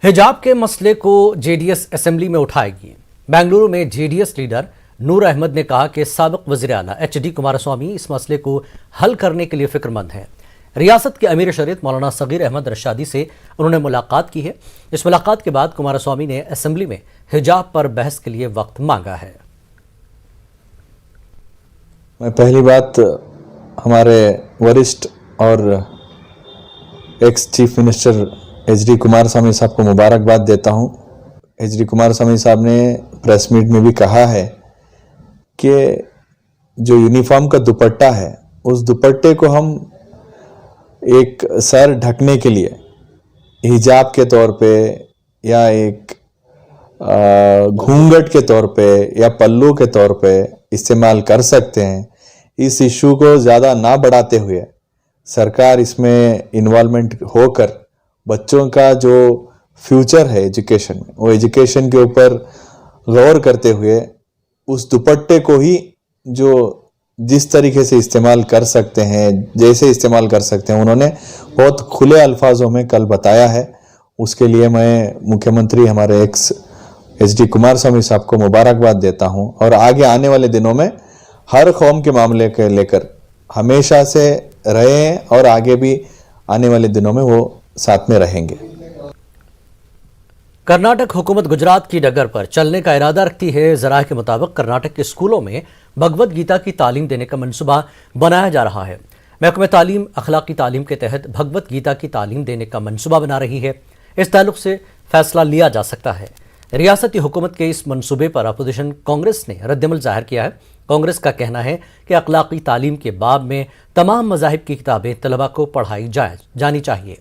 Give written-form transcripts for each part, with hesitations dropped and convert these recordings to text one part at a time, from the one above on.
हिजाब के मसले को जेडीएस असेंबली में उठाएगी। बेंगलुरु में जेडीएस लीडर नूर अहमद ने कहा कि साबिक वज़ीर आला एचडी कुमारस्वामी इस मसले को हल करने के लिए फिक्रमंद हैं। रियासत के अमीर शरीयत मौलाना सगीर अहमद रशादी से उन्होंने मुलाकात की है। इस मुलाकात के बाद कुमारस्वामी ने असेंबली में हिजाब पर बहस के लिए वक्त मांगा है। मैं पहली बात हमारे वरिष्ठ और ex chief minister HD Kumaraswamy साहब को मुबारकबाद देता हूं। एचडी कुमारस्वामी साहब ने प्रेस मीट में भी कहा है कि जो यूनिफॉर्म का दुपट्टा है उस दुपट्टे को हम एक सर ढकने के लिए हिजाब के तौर पे या एक घूंघट के तौर पे या पल्लू के तौर पे इस्तेमाल कर सकते हैं। इस इशू को ज़्यादा ना बढ़ाते हुए सरकार इसमें इन्वॉल्वमेंट होकर बच्चों का जो फ्यूचर है एजुकेशन में, वो एजुकेशन के ऊपर गौर करते हुए उस दुपट्टे को ही जो जिस तरीके से इस्तेमाल कर सकते हैं, जैसे इस्तेमाल कर सकते हैं, उन्होंने बहुत खुले अल्फाजों में कल बताया है। उसके लिए मैं मुख्यमंत्री हमारे एक्स एचडी कुमारस्वामी साहब को मुबारकबाद देता हूं और आगे आने वाले दिनों में हर कौम के मामले के लेकर हमेशा से रहे हैं और आगे भी आने वाले दिनों में वो साथ में रहेंगे। कर्नाटक हुकूमत गुजरात की डगर पर चलने का इरादा रखती है। जराये के मुताबिक कर्नाटक के स्कूलों में भगवत गीता की तालीम देने का मंसूबा बनाया जा रहा है। महकमे तालीम अखलाकी तालीम के तहत भगवत गीता की तालीम देने का मंसूबा बना रही है। इस ताल्लुक से फैसला लिया जा सकता है। रियासती हुकूमत के इस मंसूबे पर अपोजिशन कांग्रेस ने रद्दमल जाहिर किया है। कांग्रेस का कहना है कि अखलाकी तालीम के बाब में तमाम मज़ाहिब की किताबें तलबा को पढ़ाई जानी चाहिए।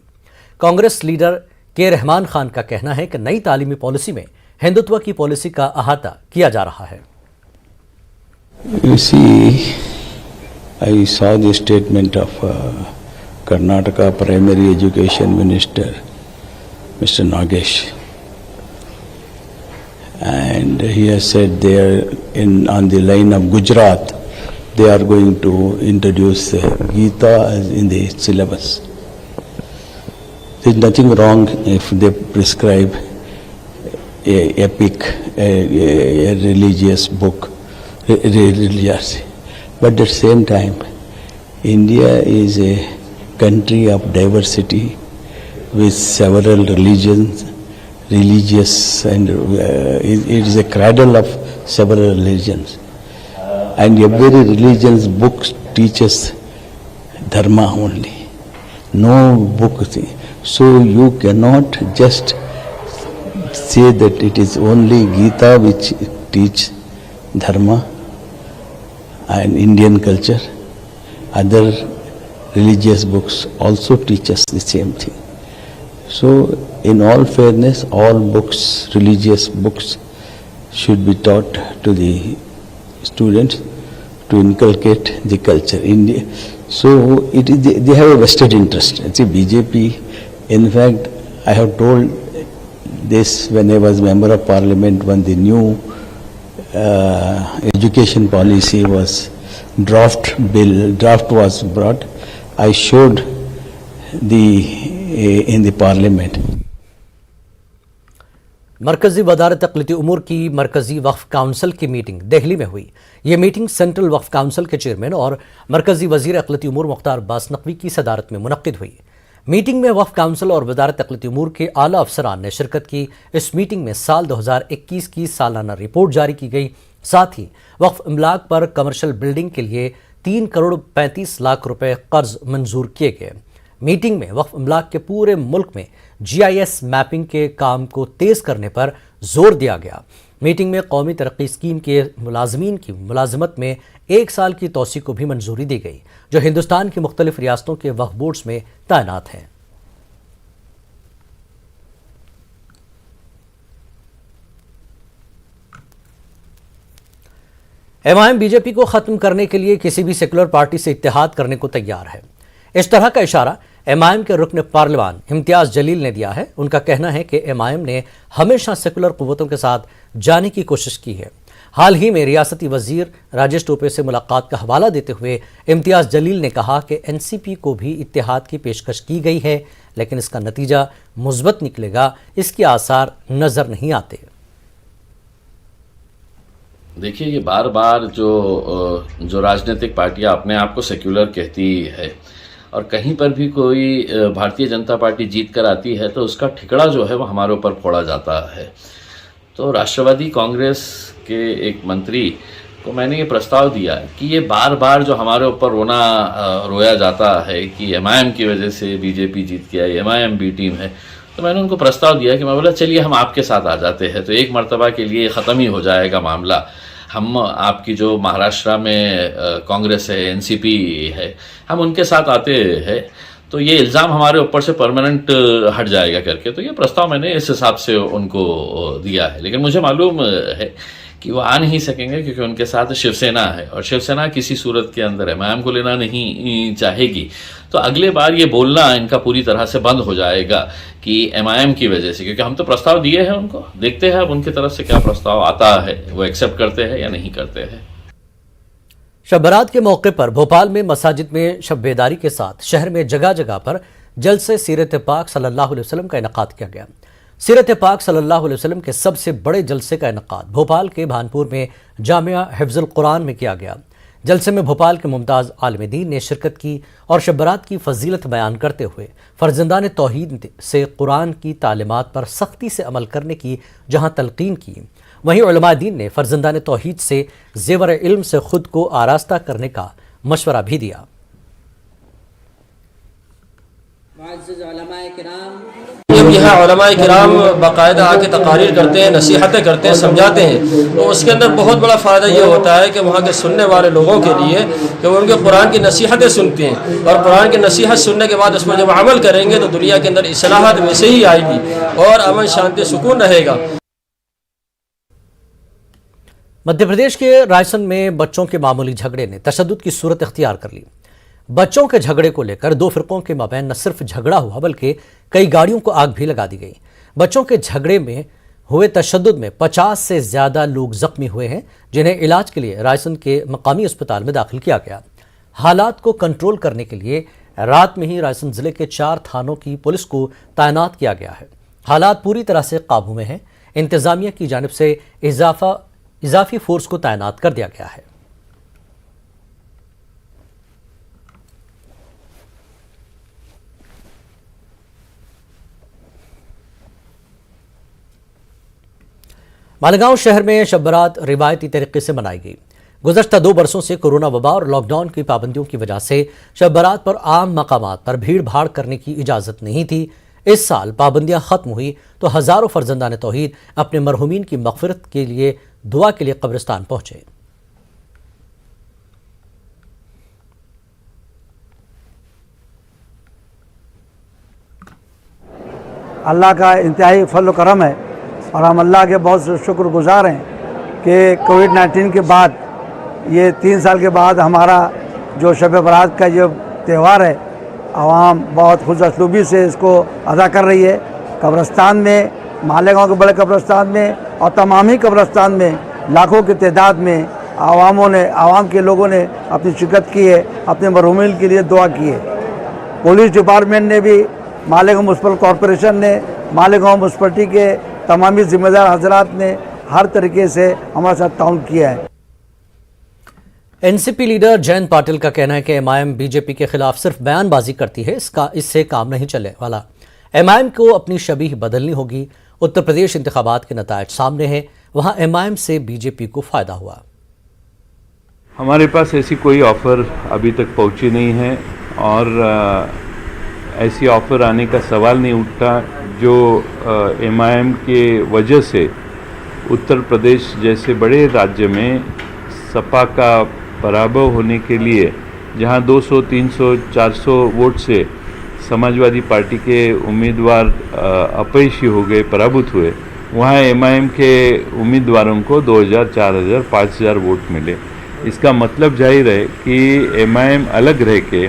कांग्रेस लीडर के रहमान खान का कहना है कि नई तालीमी पॉलिसी में हिंदुत्व की पॉलिसी का अहाता किया जा रहा है। You see, I saw the statement of Karnataka Primary Education Minister, Mr. Nagesh, and he has said they are on the line of Gujarat. They are going to introduce Gita in the syllabus. There is nothing wrong if they prescribe a epic, a religious book, religious. But at the same time, India is a country of diversity with several religions, and it is a cradle of several religions. And every religion's book teaches dharma only. No book. So you cannot just say that it is only Gita which teach dharma and Indian culture. Other religious books also teach us the same thing. So in all fairness, all books, religious books, should be taught to the students to inculcate the culture. So it is they have a vested interest. See, BJP, in fact, I have told this when I was member of parliament, when the new education policy was draft was brought, I showed in the parliament. मरकजी वजारत अक़लियती उमूर की मरकजी वक्फ council की meeting Delhi में हुई। ये meeting central वक्फ council के chairman और मरकजी वजीर अक़लियती उमूर मुख्तार अब्बास नकवी की सदारत में मुनक्किद हुई। मीटिंग में वक्फ काउंसिल और वजारत अक़लियती उमूर के आला अफसरान ने शिरकत की। इस मीटिंग में साल 2021 की सालाना रिपोर्ट जारी की गई। साथ ही वक्फ इमलाक पर कमर्शियल बिल्डिंग के लिए 3 करोड़ 35 लाख रुपए कर्ज मंजूर किए गए। मीटिंग में वक्फ इमलाक के पूरे मुल्क में GIS मैपिंग के काम को तेज करने पर जोर दिया गया। मीटिंग में कौमी तरक्की स्कीम के मुलाजमीन की मुलाजमत में 1 साल की तोसी को भी मंजूरी दी गई, जो हिंदुस्तान की मुख्तलिफ रियासतों के वक्फ बोर्ड्स में तैनात हैं। MIM बीजेपी को खत्म करने के लिए किसी भी सेकुलर पार्टी से इत्तेहाद करने को तैयार है। इस तरह का इशारा MIM के रुकन पार्लिमान इम्तियाज जलील ने दिया है। उनका कहना है कि MIM ने हमेशा सेकुलर कुव्वतों के साथ जाने की कोशिश की है। हाल ही में रियासती वजीर राजेश टोपे से मुलाकात का हवाला देते हुए इम्तियाज जलील ने कहा कि एनसीपी को भी इत्तेहाद की पेशकश की गई है, लेकिन इसका नतीजा मुस्बत निकलेगा, इसके आसार नजर नहीं आते। देखिए, ये बार बार जो राजनीतिक पार्टियां अपने आप को सेक्युलर कहती है और कहीं पर भी कोई भारतीय जनता पार्टी जीत कर आती है तो उसका ठिकड़ा जो है वो हमारे ऊपर फोड़ा जाता है। तो राष्ट्रवादी कांग्रेस के एक मंत्री को मैंने ये प्रस्ताव दिया कि ये बार बार जो हमारे ऊपर रोया जाता है कि एमआईएम की वजह से बीजेपी जीत गया, एमआईएम बी टीम है, तो मैंने उनको प्रस्ताव दिया कि मैं बोला चलिए हम आपके साथ आ जाते हैं, तो एक मर्तबा के लिए ख़त्म ही हो जाएगा मामला। हम आपकी जो महाराष्ट्र में कांग्रेस है, एनसीपी है, हम उनके साथ आते हैं तो ये इल्ज़ाम हमारे ऊपर से परमानेंट हट जाएगा करके। तो ये प्रस्ताव मैंने इस हिसाब से उनको दिया है, लेकिन मुझे मालूम है कि वो आ नहीं सकेंगे क्योंकि उनके साथ शिवसेना है और शिवसेना किसी सूरत के अंदर एमआईएम को लेना नहीं चाहेगी। तो अगले बार ये बोलना इनका पूरी तरह से बंद हो जाएगा कि एमआईएम की वजह से, क्योंकि हम तो प्रस्ताव दिए हैं उनको, देखते हैं अब उनकी तरफ से क्या प्रस्ताव आता है, वो एक्सेप्ट करते हैं या नहीं करते हैं। शब बारात के मौके पर भोपाल में मसाजिद में शब बेदारी के साथ शहर में जगह जगह पर जलसे सीरत पाक सल्लल्लाहु अलैहि वसल्लम का इनेकाद किया गया। सीरत पाक सल्लल्लाहु अलैहि वसल्लम के सबसे बड़े जलसे का इनेकाद भोपाल के भानपुर में जामिया हिफ्जुल कुरान में किया गया। जलसे में भोपाल के मुमताज़ आलिम दीन ने शिरकत की और शब बारात की फजीलत बयान करते हुए फर्जंदान तौहीद से कुरान की तालीमात पर सख्ती से अमल करने की जहाँ तलकीन की, वहीं उलमा दीन ने फर्जंदान तौहीद से ज़ेवर इल्म से खुद को आरास्ता करने का मशवरा भी दिया। जब यहाँ उलमाए किराम बाकायदा आके तकारीर करते हैं, नसीहतें करते हैं, समझाते हैं, तो उसके अंदर बहुत बड़ा फ़ायदा ये होता है कि वहाँ के सुनने वाले लोगों के लिए कि वो उनके कुरान की नसीहतें सुनते हैं और कुरान की नसीहत सुनने के बाद उस पर जब अमल करेंगे तो दुनिया के अंदर इस्लाहत वैसे ही आएगी और अमन शांति सुकून रहेगा। मध्य प्रदेश के रायसन में बच्चों के मामूली झगड़े ने तशद्दुद की सूरत इख्तियार कर ली। बच्चों के झगड़े को लेकर दो फिरकों के माबैन न सिर्फ झगड़ा हुआ बल्कि कई गाड़ियों को आग भी लगा दी गई। बच्चों के झगड़े में हुए तशद्दुद में 50 से ज्यादा लोग जख्मी हुए हैं, जिन्हें इलाज के लिए रायसन के मकामी अस्पताल में दाखिल किया गया। हालात को कंट्रोल करने के लिए रात में ही रायसन जिले के 4 थानों की पुलिस को तैनात किया गया है। हालात पूरी तरह से काबू में हैं। इंतजामिया की जानिब से इजाफी फोर्स को तैनात कर दिया गया है। मालेगांव शहर में शब बारात रिवायती तरीके से मनाई गई। गुज़श्ता 2 बरसों से कोरोना वबा और लॉकडाउन की पाबंदियों की वजह से शब बारात पर आम मकामात पर भीड़ भाड़ करने की इजाज़त नहीं थी। इस साल पाबंदियां खत्म हुई तो हज़ारों फर्जंदान तौहीद अपने मरहूमीन की मग़फ़िरत के लिए दुआ के लिए कब्रिस्तान पहुंचे। अल्लाह का इंतहाई फल करम है और हम अल्लाह के बहुत शुक्रगुजार हैं कि कोविड-19 के बाद ये 3 साल के बाद हमारा जो शब बारात का जो त्यौहार है, आवाम बहुत खुश असलूबी से इसको अदा कर रही है। कब्रिस्तान में, मालेगांव के बड़े कब्रिस्तान में और तमाम ही कब्रिस्तान में लाखों की तादाद में आवाम के लोगों ने अपनी शिरकत की है, अपने मरहूमीन के लिए दुआ की है। पुलिस डिपार्टमेंट ने भी, मालेगांव म्युनिसिपल कॉरपोरेशन ने, मालेगांव म्युनिसिपलिटी के तमामी जिम्मेदार हजरात ने हर तरीके से हमारे साथ ताउन किया है। एनसीपी लीडर जयंत पाटिल का कहना है कि एमआईएम बीजेपी के खिलाफ सिर्फ बयानबाजी करती है, इससे काम नहीं चलने वाला। एमआईएम को अपनी शबीह बदलनी होगी। उत्तर प्रदेश इंतखाबात के नतायज सामने हैं, वहां एमआईएम से बीजेपी को फायदा हुआ। हमारे पास ऐसी कोई ऑफ़र अभी तक पहुंची नहीं है और ऐसी ऑफ़र आने का सवाल नहीं उठता जो एमआईएम के वजह से उत्तर प्रदेश जैसे बड़े राज्य में सपा का पराभव होने के लिए, जहां 200, 300, 400 वोट से समाजवादी पार्टी के उम्मीदवार अपयशी हो गए, पराभूत हुए, वहां एमआईएम के उम्मीदवारों को 2000, 4000, 5000 वोट मिले। इसका मतलब जाहिर है कि एमआईएम अलग रह के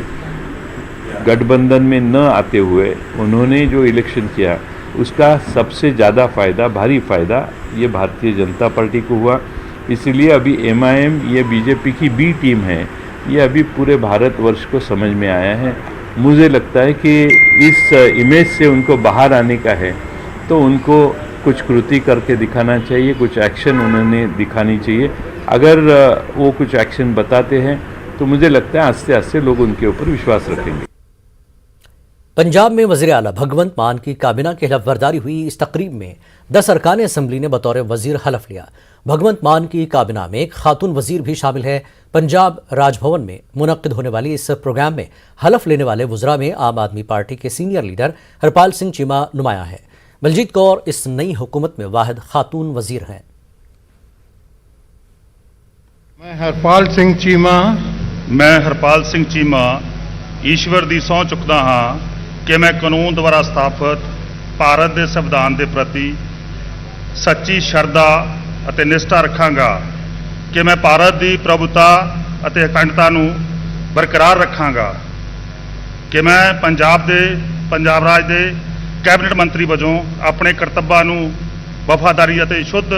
गठबंधन में न आते हुए उन्होंने जो इलेक्शन किया उसका सबसे ज़्यादा फ़ायदा, भारी फ़ायदा ये भारतीय जनता पार्टी को हुआ। इसीलिए अभी MIM ये बीजेपी की बी टीम है, ये अभी पूरे भारतवर्ष को समझ में आया है। मुझे लगता है कि इस इमेज से उनको बाहर आने का है, तो उनको कुछ कृति करके दिखाना चाहिए, कुछ एक्शन उन्होंने दिखानी चाहिए। अगर वो कुछ एक्शन बताते हैं तो मुझे लगता है आस्ते आस्ते लोग उनके ऊपर विश्वास रखेंगे। पंजाब में वज़ीर आला भगवंत मान की काबीना की हलफबरदारी हुई। इस तकरीब में 10 अरकान असम्बली ने बतौर वज़ीर हलफ लिया। भगवंत मान की काबीना में एक खातून वज़ीर भी शामिल है। पंजाब राजभवन में मुनक्किद होने वाली इस प्रोग्राम में हलफ लेने वाले वज़रा में आम आदमी पार्टी के सीनियर लीडर हरपाल सिंह चीमा नुमाया है। बलजीत कौर इस नई हुकूमत में वाहिद खातून वज़ीर हैं। मैं हरपाल सिंह चीमा ईश्वर ਦੀ ਸਹੁੰ ਚੁੱਕਦਾ ਹਾਂ ਕਿ ਮੈਂ ਕਾਨੂੰਨ ਦੁਆਰਾ ਸਥਾਪਿਤ ਭਾਰਤ ਦੇ ਸੰਵਿਧਾਨ ਦੇ ਪ੍ਰਤੀ ਸੱਚੀ ਸ਼ਰਧਾ ਅਤੇ ਨਿਸ਼ਠਾ ਰੱਖਾਂਗਾ ਕਿ ਮੈਂ ਭਾਰਤ ਦੀ ਪ੍ਰਭੂਤਾ ਅਤੇ ਅਖੰਡਤਾ ਨੂੰ ਬਰਕਰਾਰ ਰੱਖਾਂਗਾ ਕਿ ਮੈਂ ਪੰਜਾਬ ਰਾਜ ਦੇ ਕੈਬਨਿਟ ਮੰਤਰੀ ਵਜੋਂ ਆਪਣੇ ਕਰਤੱਵਾਂ ਨੂੰ ਵਫਾਦਾਰੀ ਅਤੇ ਸ਼ੁੱਧ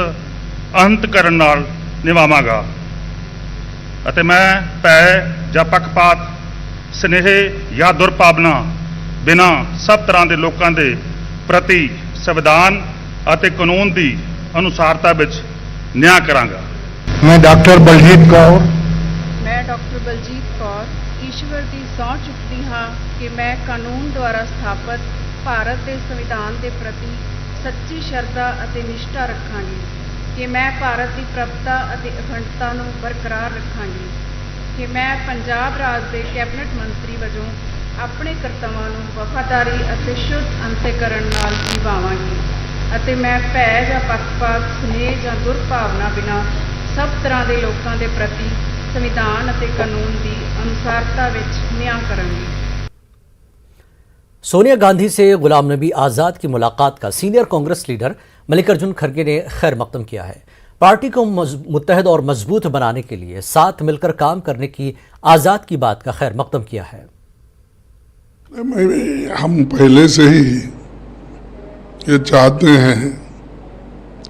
ਅੰਤਕਰਨ ਨਾਲ ਨਿਭਾਵਾਂਗਾ ਅਤੇ ਮੈਂ ਭੈ ਜਾਂ ਪੱਖਪਾਤ स्नेह या दुर्भावना बिना सब तरह के लोगों के प्रति संविधान और कानून की अनुसारता विच न्याय करांगा। मैं डॉक्टर बलजीत कौर ईश्वर की सौं चुकती हाँ कि मैं कानून द्वारा स्थापित भारत के संविधान के प्रति सच्ची श्रद्धा और निष्ठा रखांगी कि मैं भारत की प्रभुता और अखंडता को बरकरार रखांगी कि मैं पंजाब राज के कैबिनेट मंत्री वजों अपने कर्तव्यों को वफादारी और शुद्ध अंतकरण नाल निभावांगी ਅਤੇ मैं भै ਜਾਂ पक्षपात स्नेह ਜਾਂ दुर्भावना बिना सब तरह के लोगों के प्रति संविधान ਅਤੇ कानून की अनुसारता विच न्याय करांगी। सोनिया गांधी से गुलाम नबी आज़ाद की मुलाकात का सीनियर कांग्रेस लीडर मल्लिकार्जुन खड़गे ने खैर मकदम किया है। पार्टी को मुत्तहद और मजबूत बनाने के लिए साथ मिलकर काम करने की आज़ाद की बात का खैर मकदम किया है। हम पहले से ही ये चाहते हैं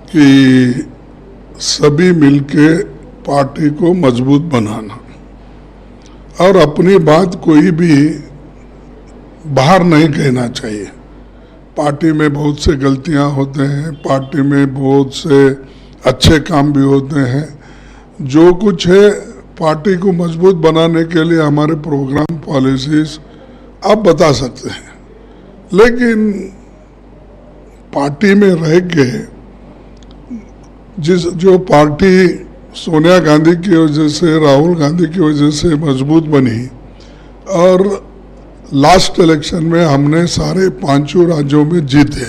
कि सभी मिलके पार्टी को मजबूत बनाना और अपनी बात कोई भी बाहर नहीं कहना चाहिए। पार्टी में बहुत से गलतियां होते हैं, पार्टी में बहुत से अच्छे काम भी होते हैं। जो कुछ है पार्टी को मजबूत बनाने के लिए हमारे प्रोग्राम पॉलिसीज आप बता सकते हैं, लेकिन पार्टी में रह के जो पार्टी सोनिया गांधी की वजह से, राहुल गांधी की वजह से मजबूत बनी और लास्ट इलेक्शन में हमने सारे 5 राज्यों में जीते,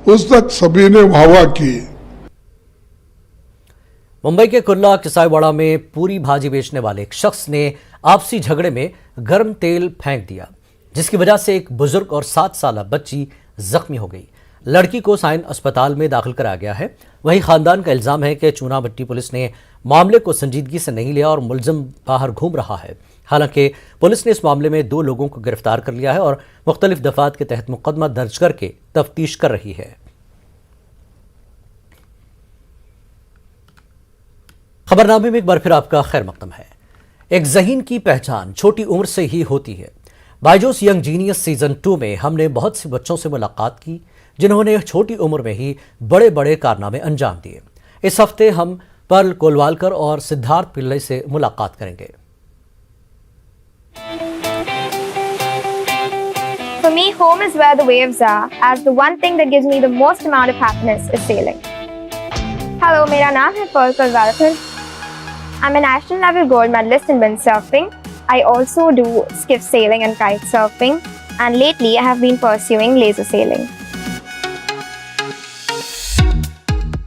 उस तक सभी ने वाहवाह की। मुंबई के कुर्ला किसाईवाड़ा में पूरी भाजी बेचने वाले एक शख्स ने आपसी झगड़े में गर्म तेल फेंक दिया, जिसकी वजह से एक बुजुर्ग और 7 साल बच्ची जख्मी हो गई। लड़की को साइन अस्पताल में दाखिल कराया गया है। वहीं खानदान का इल्जाम है कि चूनाभट्टी पुलिस ने मामले को संजीदगी से नहीं लिया और मुलजिम बाहर घूम रहा है। हालांकि पुलिस ने इस मामले में 2 लोगों को गिरफ्तार कर लिया है और मुख्तलिफ दफात के तहत मुकदमा दर्ज करके तफ्तीश कर रही है। खबरनामे में एक बार फिर आपका खैर मकदम है। एक ज़हीन की पहचान छोटी उम्र से ही होती है। बायजूस यंग जीनियस सीजन 2 में हमने बहुत से बच्चों से मुलाकात की जिन्होंने छोटी उम्र में ही बड़े बड़े कारनामे अंजाम दिए। इस हफ्ते हम पर्ल कोलवालकर और सिद्धार्थ पिल्लई से मुलाकात करेंगे। For me, home is where the waves are, as the one thing that gives me the most amount of happiness is sailing. Hello, मेरा नाम है Perl Kolwalkar. I'm a national level gold medalist in windsurfing. I also do skiff sailing and kite surfing, and lately I have been pursuing laser sailing.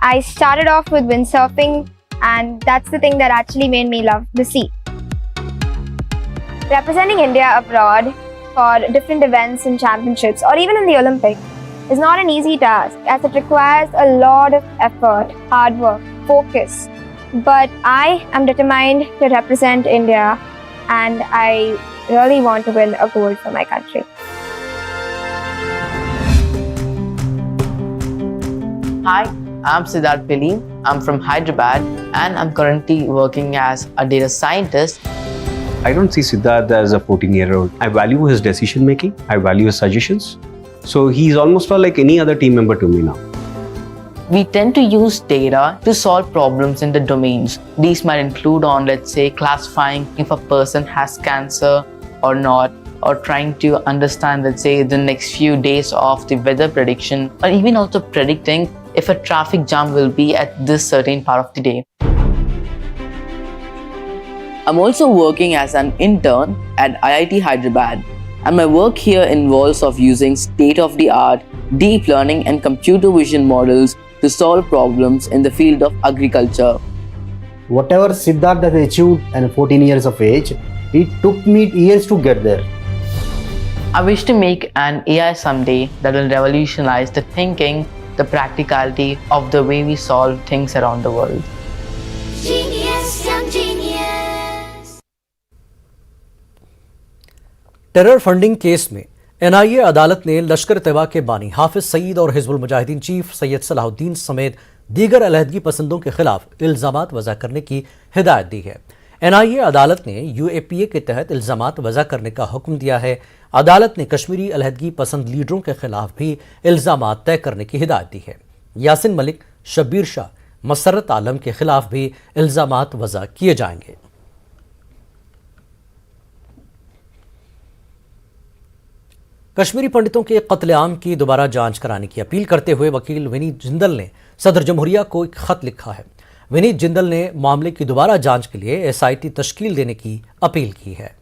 I started off with windsurfing, and that's the thing that actually made me love the sea. Representing India abroad for different events and championships, or even in the Olympics, is not an easy task, as it requires a lot of effort, hard work, focus. But I am determined to represent India, and I really want to win a gold for my country. Hi, I'm Siddharth Pili. I'm from Hyderabad and I'm currently working as a data scientist. I don't see Siddharth as a 14-year-old. I value his decision making. I value his suggestions. So he's almost like any other team member to me now. We tend to use data to solve problems in the domains. These might include on, let's say, classifying if a person has cancer or not, or trying to understand, let's say, the next few days of the weather prediction, or even also predicting if a traffic jam will be at this certain part of the day. I'm also working as an intern at IIT Hyderabad, and my work here involves of using state-of-the-art deep learning and computer vision models to solve problems in the field of agriculture. Whatever Siddharth has achieved at 14 years of age, it took me years to get there. I wish to make an AI someday that will revolutionize the thinking, the practicality of the way we solve things around the world. Genius, young genius. Terror funding case में NIA अदालत ने लश्कर तैयबा के बानी हाफिज सईद और Hizbul Mujahideen chief Syed Salahuddin समेत दीगर अलहदगी पसंदों के खिलाफ इल्जामात वज़ा करने की हिदायत दी है। एनआईए अदालत ने यूएपीए के तहत इल्जामात वज़ा करने का हुक्म दिया है। अदालत ने कश्मीरी अलहदगी पसंद लीडरों के खिलाफ भी इल्जामात तय करने की हिदायत दी है। यासिन मलिक, शब्बीर शाह, मसरत आलम के खिलाफ भी इल्जामात वज़ा किए जाएंगे। कश्मीरी पंडितों के कत्लेआम की दोबारा जांच कराने की अपील करते हुए वकील विनीत जिंदल ने सदर जमहूरिया को एक खत लिखा है। विनीत जिंदल ने मामले की दोबारा जांच के लिए एसआईटी तश्कील देने की अपील की है।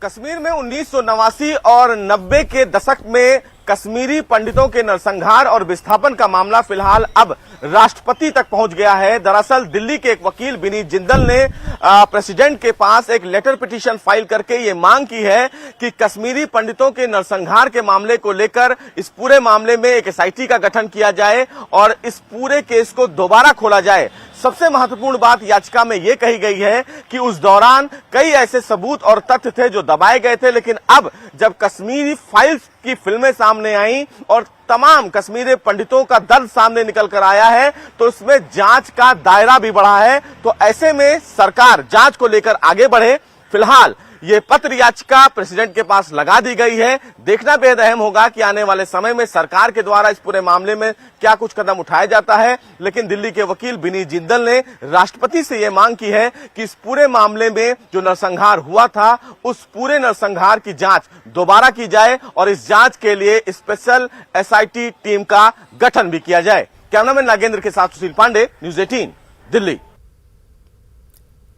कश्मीर में 1989 और 90 के दशक में कश्मीरी पंडितों के नरसंहार और विस्थापन का मामला फिलहाल अब राष्ट्रपति तक पहुंच गया है। दरअसल दिल्ली के एक वकील विनीत जिंदल ने प्रेसिडेंट के पास एक लेटर पिटीशन फाइल करके ये मांग की है कि कश्मीरी पंडितों के नरसंहार के मामले को लेकर इस पूरे मामले में एक एसआईटी का गठन किया जाए और इस पूरे केस को दोबारा खोला जाए। सबसे महत्वपूर्ण बात याचिका में यह कही गई है कि उस दौरान कई ऐसे सबूत और तथ्य थे जो दबाए गए थे, लेकिन अब जब कश्मीरी फाइल्स की फिल्में सामने आई और तमाम कश्मीरी पंडितों का दर्द सामने निकल कर आया है तो इसमें जांच का दायरा भी बढ़ा है। तो ऐसे में सरकार जांच को लेकर आगे बढ़े। फिलहाल ये पत्र याचिका प्रेसिडेंट के पास लगा दी गई है। देखना बेहद अहम होगा कि आने वाले समय में सरकार के द्वारा इस पूरे मामले में क्या कुछ कदम उठाया जाता है। लेकिन दिल्ली के वकील विनीत जिंदल ने राष्ट्रपति से यह मांग की है कि इस पूरे मामले में जो नरसंहार हुआ था उस पूरे नरसंहार की जांच दोबारा की जाए और इस जांच के लिए स्पेशल एसआईटी टीम का गठन भी किया जाए। कैमरामैन नागेंद्र के साथ सुशील पांडे, न्यूज 18 दिल्ली।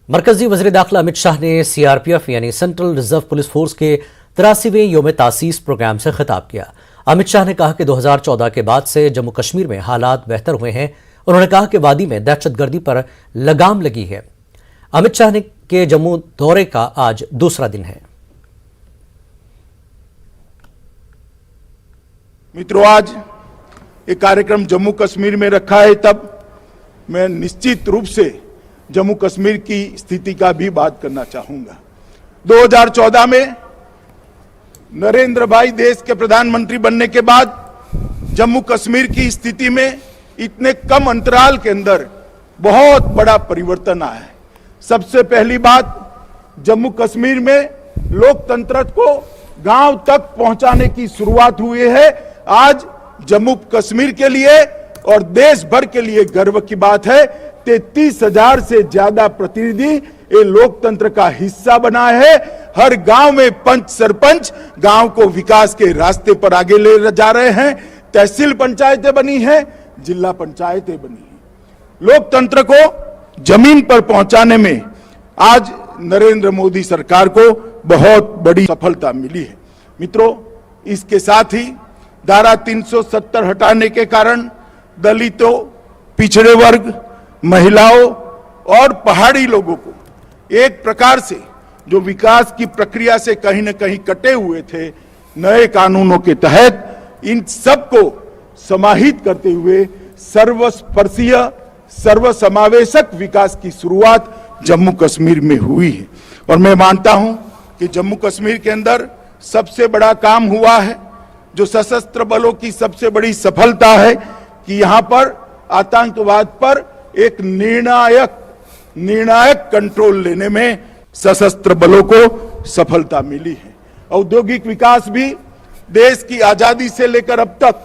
मरकजी वज़ीर दाखिला अमित शाह ने सीआरपीएफ यानी सेंट्रल रिजर्व पुलिस फोर्स के 83वें यौम तासीस प्रोग्राम से खिताब किया। अमित शाह ने कहा कि 2014 के बाद से जम्मू कश्मीर में हालात बेहतर हुए हैं। उन्होंने कहा कि वादी में दहशतगर्दी पर लगाम लगी है। अमित शाह के जम्मू दौरे का आज दूसरा दिन है। मित्रों, आज एक कार्यक्रम जम्मू कश्मीर में रखा है, तब मैं निश्चित रूप से जम्मू कश्मीर की स्थिति का भी बात करना चाहूंगा। 2014 में नरेंद्र भाई देश के प्रधानमंत्री बनने के बाद जम्मू कश्मीर की स्थिति में इतने कम अंतराल के अंदर बहुत बड़ा परिवर्तन आया है। सबसे पहली बात, जम्मू कश्मीर में लोकतंत्र को गांव तक पहुंचाने की शुरुआत हुई है। आज जम्मू कश्मीर के लिए और देश भर के लिए गर्व की बात है, 33,000 से ज्यादा प्रतिनिधि ये लोकतंत्र का हिस्सा बना है। हर गांव में पंच सरपंच गांव को विकास के रास्ते पर आगे ले जा रहे हैं। तहसील पंचायतें बनी हैं, जिला पंचायतें बनी हैं। लोकतंत्र को जमीन पर पहुंचाने में आज नरेंद्र मोदी सरकार को बहुत बड़ी सफलता मिली है। मित्रों, इसके साथ ही धारा 370 हटाने के कारण दलितों, पिछड़े वर्ग, महिलाओं और पहाड़ी लोगों को एक प्रकार से जो विकास की प्रक्रिया से कहीं न कहीं कटे हुए थे, नए कानूनों के तहत इन सबको समाहित करते हुए सर्वस्पर्शीय, सर्वसमावेशक विकास की शुरुआत जम्मू कश्मीर में हुई है। और मैं मानता हूं कि जम्मू कश्मीर के अंदर सबसे बड़ा काम हुआ है जो सशस्त्र बलों की सबसे बड़ी सफलता है कि यहां पर आतंकवाद पर एक निर्णायक कंट्रोल लेने में सशस्त्र बलों को सफलता मिली है। औद्योगिक विकास भी देश की आजादी से लेकर अब तक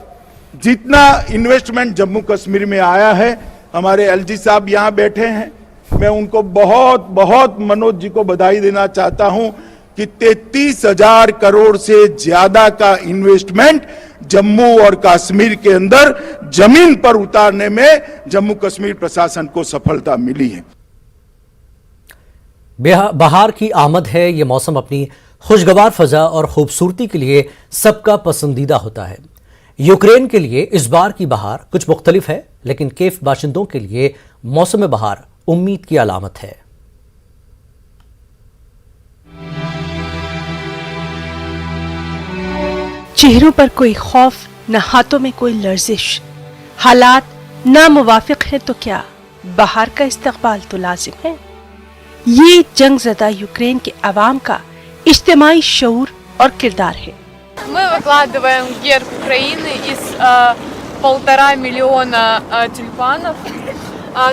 जितना इन्वेस्टमेंट जम्मू कश्मीर में आया है, हमारे एलजी साहब यहां बैठे हैं, मैं उनको बहुत बहुत मनोज जी को बधाई देना चाहता हूं कि 33,000 करोड़ से ज्यादा का इन्वेस्टमेंट जम्मू और कश्मीर के अंदर जमीन पर उतारने में जम्मू कश्मीर प्रशासन को सफलता मिली है। बहार की आमद है। ये मौसम अपनी खुशगवार फजा और खूबसूरती के लिए सबका पसंदीदा होता है। यूक्रेन के लिए इस बार की बहार कुछ मुख्तलिफ है, लेकिन कीव बाशिंदों के लिए मौसम बहार उम्मीद की अलामत है। चेहरों पर कोई खौफ, न हाथों में कोई लर्जिश। हालात नामुवाफिक है तो क्या बहार का इस्तकबाल तो लाजिम है। ये जंगज़दा यूक्रेन के अवाम का इज्तिमाई शऊर और किरदार है। Мы выкладываем герб Украины из 1,5 миллиона тюльпанов.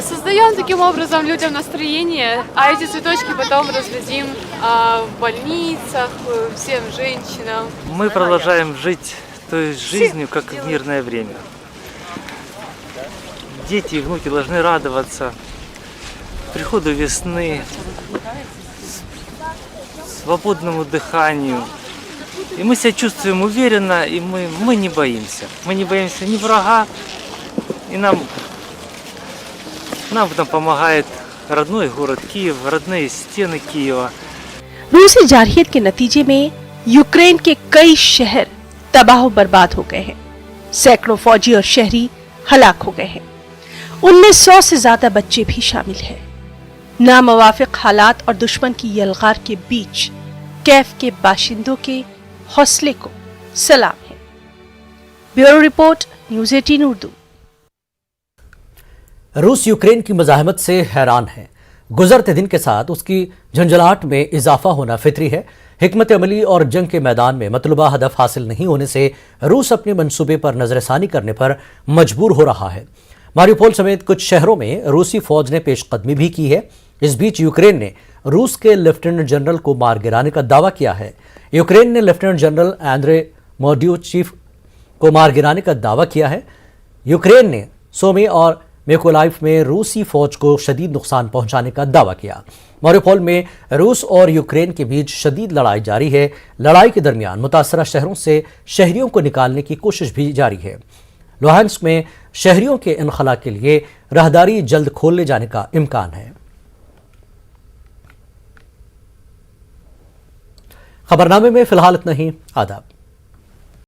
Создаем таким образом людям настроение, а эти цветочки потом раздадим в больницах, всем женщинам. Мы продолжаем жить той жизнью, как в мирное время. Дети и внуки должны радоваться приходу весны, свободному дыханию. И мы себя чувствуем уверенно, и мы не боимся. Мы не боимся ни врага, и нам в этом помогает родной город Киев, родные стены Киева. रूसी जारहियत के नतीजे में यूक्रेन के कई शहर तबाह बर्बाद हो गए हैं। सैकड़ों फौजी और शहरी हलाक हो गए हैं। उनमें 100 से ज्यादा बच्चे भी शामिल हैं। नामुवाफिक हालात और दुश्मन की यलगार के बीच कैफ के बाशिंदों के हौसले को सलाम है। Bureau report, news 18 Urdu. रूस यूक्रेन की मज़ाहमत से हैरान है। गुजरते दिन के साथ उसकी झंझलाहट में इजाफा होना फितरी है। हिकमत अमली और जंग के मैदान में मतलूबा हदफ हासिल नहीं होने से रूस अपने मंसूबे पर नजरसानी करने पर मजबूर हो रहा है। मारियोपोल समेत कुछ शहरों में रूसी फौज ने पेशकदमी भी की है। इस बीच यूक्रेन ने रूस के लेफ्टिनेंट जनरल को मार गिराने का दावा किया है। यूक्रेन ने लेफ्टिनेंट जनरल एंड्रे मोड्यूचीफ को मार गिराने का दावा किया है। यूक्रेन ने सोमी और मेकोलाइफ में रूसी फौज को शदीद नुकसान पहुंचाने का दावा किया। मारियोपोल में रूस और यूक्रेन के बीच शदीद लड़ाई जारी है। लड़ाई के दरमियान मुतासरा शहरों से शहरियों को निकालने की कोशिश भी जारी है। लुहांस्क में शहरियों के इनखला के लिए राहदारी जल्द खोलने जाने का इम्कान है। खबरनामे में फिलहाल इतना ही। आदाब।